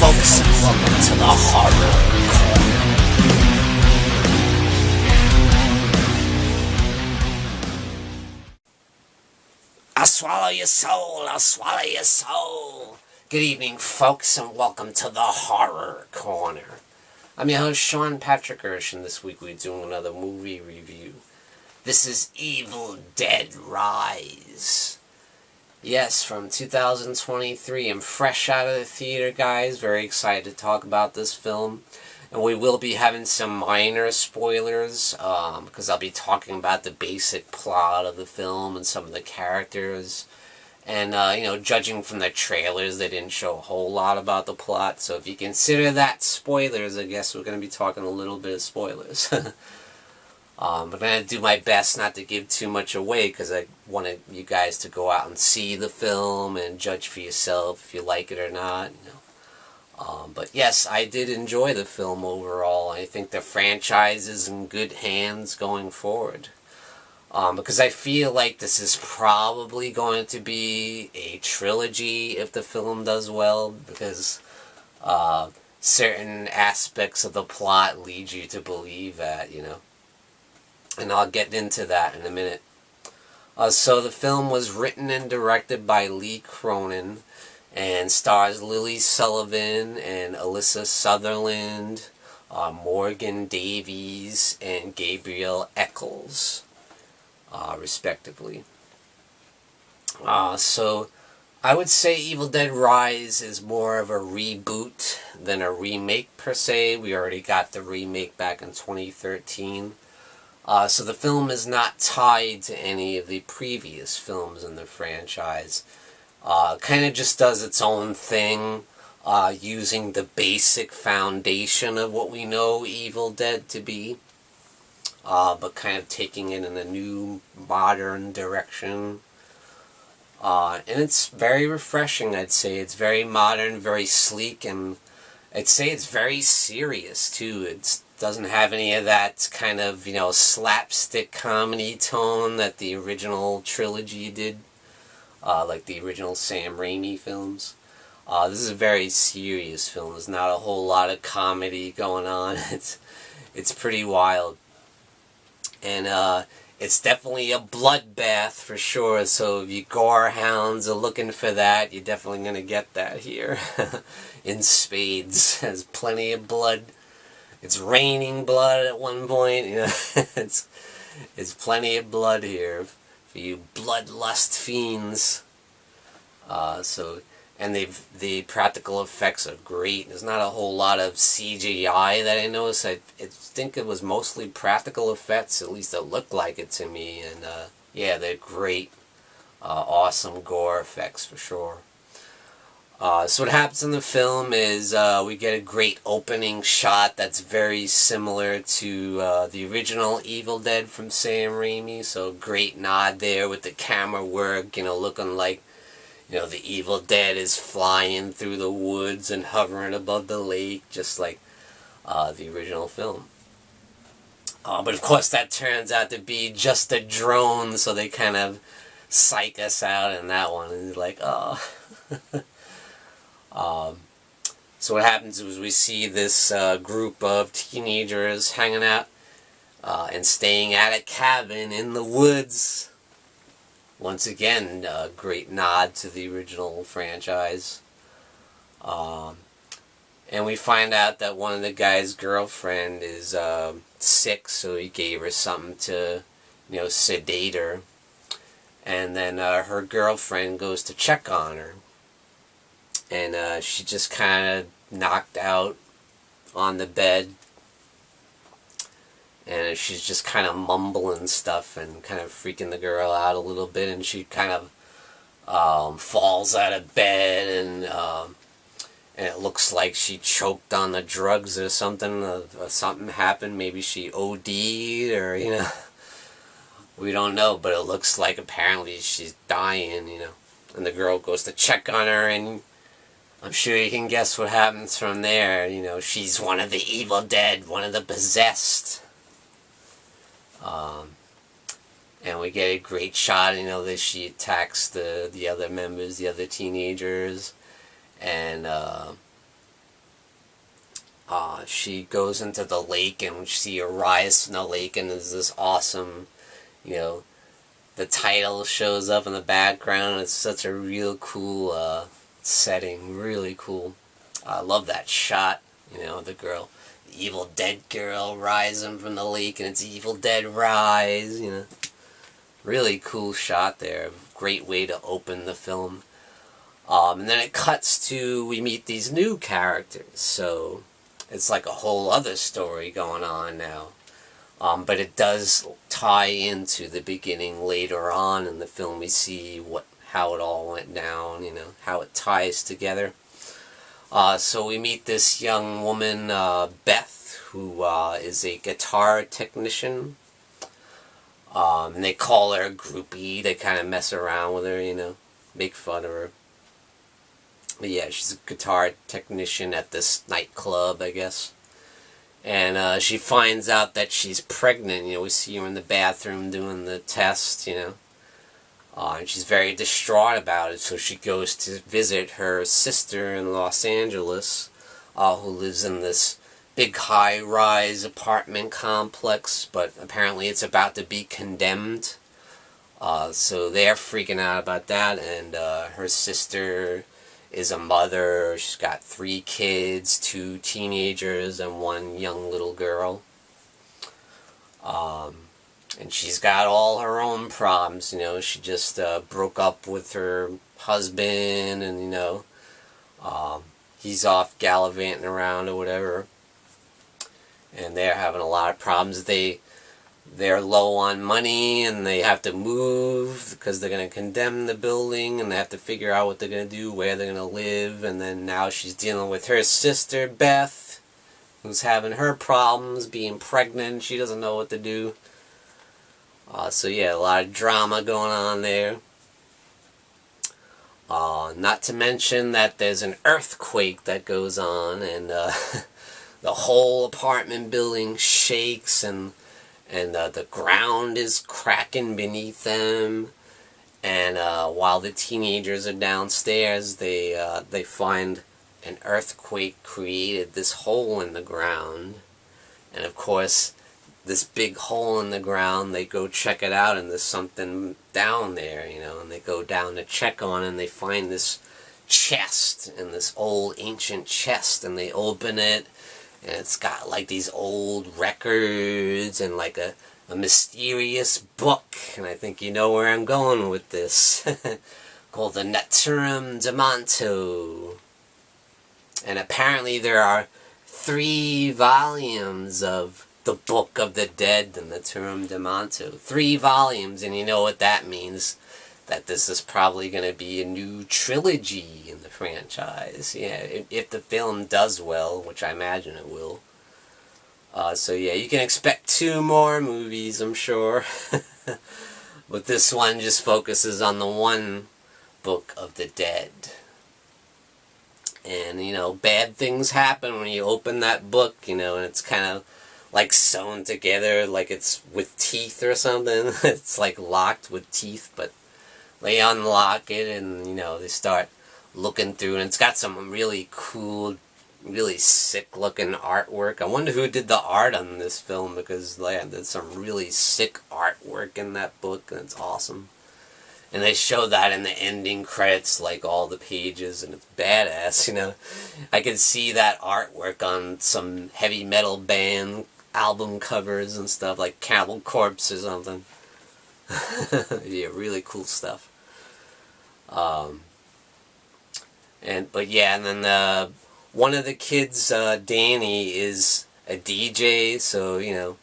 folks, and welcome to the Horror Corner. I'll swallow your soul, I'll swallow your soul. Good evening, folks, and welcome to the Horror Corner. I'm your host, Sean Patrick Hirsch, and this week we're doing another movie review. This is Evil Dead Rise. Yes, from 2023. I'm fresh out of the theater, guys. Very excited to talk about this film. And we will be having some minor spoilers, because I'll be talking about the basic plot of the film and some of the characters. And, judging from the trailers, they didn't show a whole lot about the plot. So if you consider that spoilers, I guess we're going to be talking a little bit of spoilers. I'm going to do my best not to give too much away because I wanted you guys to go out and see the film and judge for yourself if you like it or not. But yes, I did enjoy the film overall. I think the franchise is in good hands going forward. Because I feel like this is probably going to be a trilogy if the film does well, because certain aspects of the plot lead you to believe that, And I'll get into that in a minute. So the film was written and directed by Lee Cronin and stars Lily Sullivan and Alyssa Sutherland, Morgan Davies, and Gabriel Eccles, respectively. So I would say Evil Dead Rise is more of a reboot than a remake per se. We already got the remake back in 2013. So the film is not tied to any of the previous films in the franchise. Kind of just does its own thing, using the basic foundation of what we know Evil Dead to be, but kind of taking it in a new, modern direction. And it's very refreshing, I'd say. It's very modern, very sleek, and I'd say it's very serious, too. It doesn't have any of that kind of, slapstick comedy tone that the original trilogy did, like the original Sam Raimi films. This is a very serious film. There's not a whole lot of comedy going on. It's pretty wild. And it's definitely a bloodbath for sure, so if you gore hounds are looking for that, you're definitely going to get that here. In spades. There's plenty of blood. It's raining blood at one point. It's plenty of blood here for you bloodlust fiends. And the practical effects are great. There's not a whole lot of CGI that I noticed. I think it was mostly practical effects. At least it looked like it to me. And yeah, they're great, awesome gore effects for sure. So what happens in the film is we get a great opening shot that's very similar to the original Evil Dead from Sam Raimi. So great nod there with the camera work, looking like, the Evil Dead is flying through the woods and hovering above the lake, just like the original film. But of course that turns out to be just a drone, so they kind of psych us out in that one. And it's like, oh... So what happens is we see this group of teenagers hanging out and staying at a cabin in the woods. Once again, a great nod to the original franchise. And we find out that one of the guy's girlfriend is sick, so he gave her something to, sedate her. And then her girlfriend goes to check on her. And she just kind of knocked out on the bed. And she's just kind of mumbling stuff and kind of freaking the girl out a little bit. And she kind of falls out of bed. And it looks like she choked on the drugs or something. Something happened. Maybe she OD'd or, we don't know. But it looks like apparently she's dying, And the girl goes to check on her, and I'm sure you can guess what happens from there. She's one of the Evil Dead, one of the possessed. And we get a great shot, that she attacks the other members, the other teenagers. And She goes into the lake, and we see her rise from the lake, and there's this awesome, you know, the title shows up in the background. It's such a real cool setting, really cool. I love that shot, you know, the girl, the Evil Dead girl rising from the lake, and it's Evil Dead Rise, you know. Really cool shot there. Great way to open the film. And then it cuts to, we meet these new characters, so it's like a whole other story going on now. But it does tie into the beginning later on in the film. We see how it all went down, you know, how it ties together. So we meet this young woman, Beth, who is a guitar technician. And they call her a groupie. They kind of mess around with her, you know, make fun of her. But yeah, she's a guitar technician at this nightclub, I guess. And she finds out that she's pregnant. You know, we see her in the bathroom doing the test, you know. And she's very distraught about it, so she goes to visit her sister in Los Angeles, who lives in this big high-rise apartment complex, but apparently it's about to be condemned. So they're freaking out about that, and her sister is a mother. She's got 3 kids, 2 teenagers, and 1 young little girl. And she's got all her own problems, you know. She just broke up with her husband, and, you know, he's off gallivanting around or whatever. And they're having a lot of problems. They're low on money, and they have to move because they're going to condemn the building, and they have to figure out what they're going to do, where they're going to live. And then now she's dealing with her sister, Beth, who's having her problems, being pregnant. She doesn't know what to do. So yeah, a lot of drama going on there. Not to mention that there's an earthquake that goes on, and the whole apartment building shakes, and the ground is cracking beneath them. And while the teenagers are downstairs, they find an earthquake created this hole in the ground. And of course, this big hole in the ground, they go check it out, and there's something down there, you know, and they go down to check on it, and they find this chest, and this old ancient chest, and they open it, and it's got like these old records and like a mysterious book, and I think you know where I'm going with this, called the Naturom de Manto. And apparently there are 3 volumes of the Book of the Dead and the Naturom de Manto. 3 volumes, and you know what that means. That this is probably going to be a new trilogy in the franchise. Yeah, if the film does well, which I imagine it will. So yeah, you can expect 2 more movies, I'm sure. But this one just focuses on the one Book of the Dead. And, you know, bad things happen when you open that book, you know, and it's kind of like sewn together, like it's with teeth or something. It's like locked with teeth, but they unlock it, and, you know, they start looking through, and it's got some really cool, really sick-looking artwork. I wonder who did the art on this film, because there's some really sick artwork in that book, and it's awesome. And they show that in the ending credits, like all the pages, and it's badass, you know. I can see that artwork on some heavy metal band album covers and stuff, like Cannibal Corpse or something. Yeah, really cool stuff. But yeah, and then one of the kids, Danny, is a DJ, so, you know,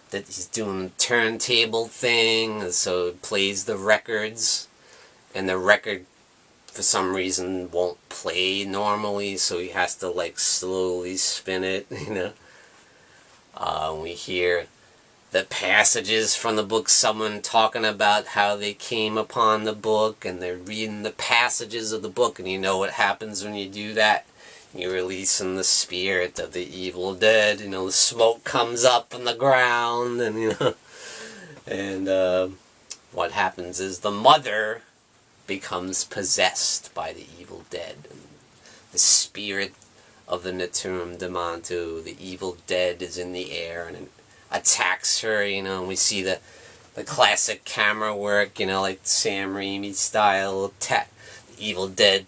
that he's doing the turntable thing, so it plays the records, and the record for some reason won't play normally, so he has to like slowly spin it, you know. We hear the passages from the book, someone talking about how they came upon the book, and they're reading the passages of the book, and you know what happens when you do that? You're releasing the spirit of the evil dead, you know, the smoke comes up from the ground, and, you know, and what happens is the mother becomes possessed by the evil dead, and the spirit of the Naturom Demonto. The Evil Dead is in the air and it attacks her, and we see the classic camera work, like Sam Raimi style. The Evil Dead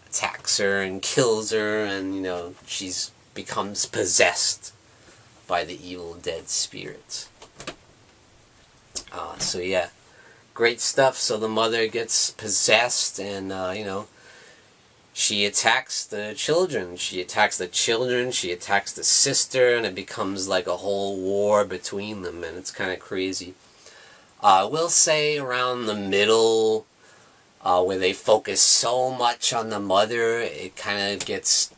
attacks her and kills her, and, she's becomes possessed by the Evil Dead spirits. So yeah, great stuff. So the mother gets possessed and, she attacks the children. She attacks the sister, and it becomes like a whole war between them, and it's kind of crazy. I will say around the middle, where they focus so much on the mother, it kind of gets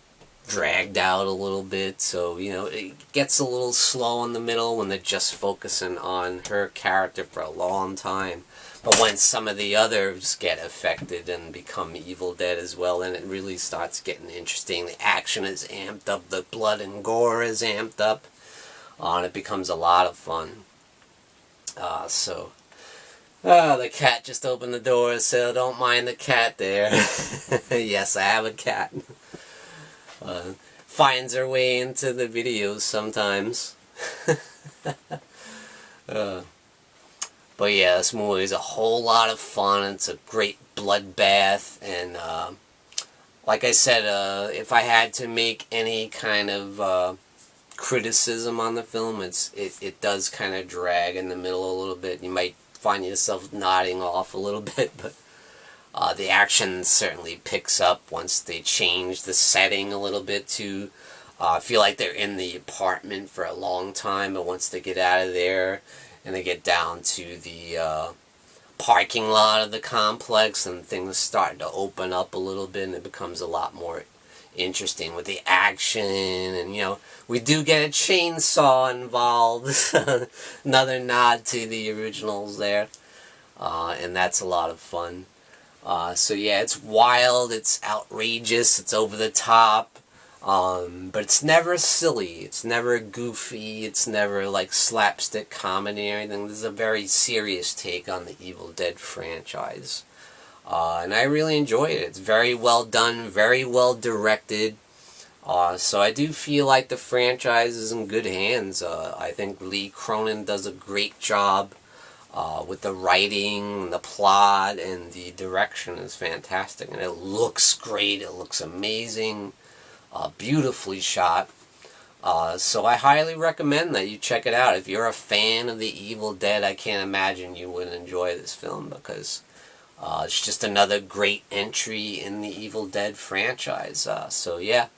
dragged out a little bit. So, it gets a little slow in the middle when they're just focusing on her character for a long time. But when some of the others get affected and become Evil Dead as well, then it really starts getting interesting. The action is amped up, the blood and gore is amped up, and it becomes a lot of fun. The cat just opened the door, so don't mind the cat there. Yes, I have a cat. Finds her way into the videos sometimes. But yeah, this movie is a whole lot of fun. It's a great bloodbath, and like I said, if I had to make any kind of criticism on the film, it does kind of drag in the middle a little bit. You might find yourself nodding off a little bit, but the action certainly picks up once they change the setting a little bit too. I feel like they're in the apartment for a long time, but once they get out of there and they get down to the parking lot of the complex, and things start to open up a little bit, and it becomes a lot more interesting with the action. And we do get a chainsaw involved. Another nod to the originals there, and that's a lot of fun. So yeah, it's wild, it's outrageous, it's over the top, but it's never silly, it's never goofy, it's never like slapstick comedy or anything. This is a very serious take on the Evil Dead franchise. And I really enjoy it. It's very well done, very well directed. So I do feel like the franchise is in good hands. I think Lee Cronin does a great job with the writing, the plot, and the direction is fantastic. And it looks great, it looks amazing, beautifully shot. So I highly recommend that you check it out. If you're a fan of the Evil Dead, I can't imagine you wouldn't enjoy this film, because it's just another great entry in the Evil Dead franchise. So yeah,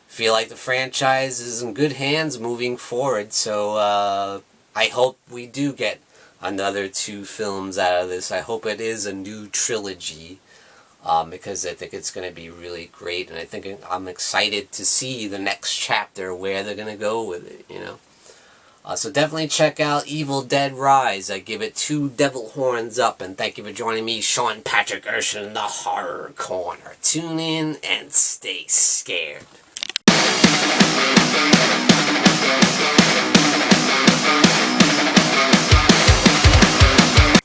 feel like the franchise is in good hands moving forward. So I hope we do get another 2 films out of this. I hope it is a new trilogy, because I think it's going to be really great, and I'm excited to see the next chapter, where they're going to go with it, So definitely check out Evil Dead Rise. I give it 2 devil horns up, and thank you for joining me, Sean Patrick Urshan, in the Horror Corner. Tune in and stay scared.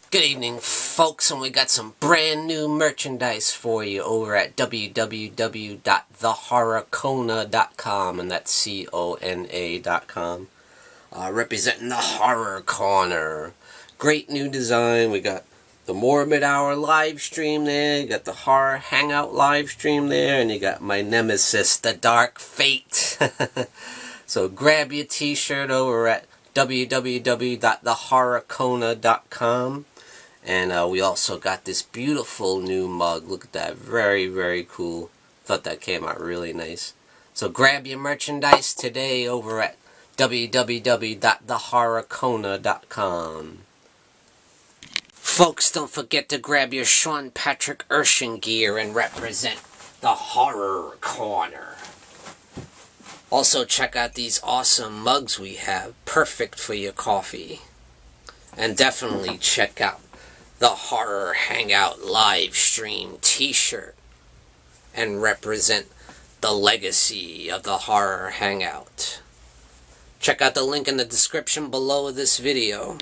Good evening, folks, and we got some brand new merchandise for you over at www.thehorrorcona.com, and that's CONA.com. Representing the Horror Corner. Great new design. We got the Morbid Hour live stream there, you got the Horror Hangout live stream there, and you got my nemesis, the Dark Fate. So grab your t-shirt over at www.thehorrorcona.com. And we also got this beautiful new mug. Look at that. Very, very cool. Thought that came out really nice. So grab your merchandise today over at www.thehorrorcona.com. Folks, don't forget to grab your Sean Patrick Urshan gear and represent the Horror Corner. Also, check out these awesome mugs we have. Perfect for your coffee. And definitely check out the Horror Hangout live stream t-shirt and represent the legacy of the Horror Hangout. Check out the link in the description below this video.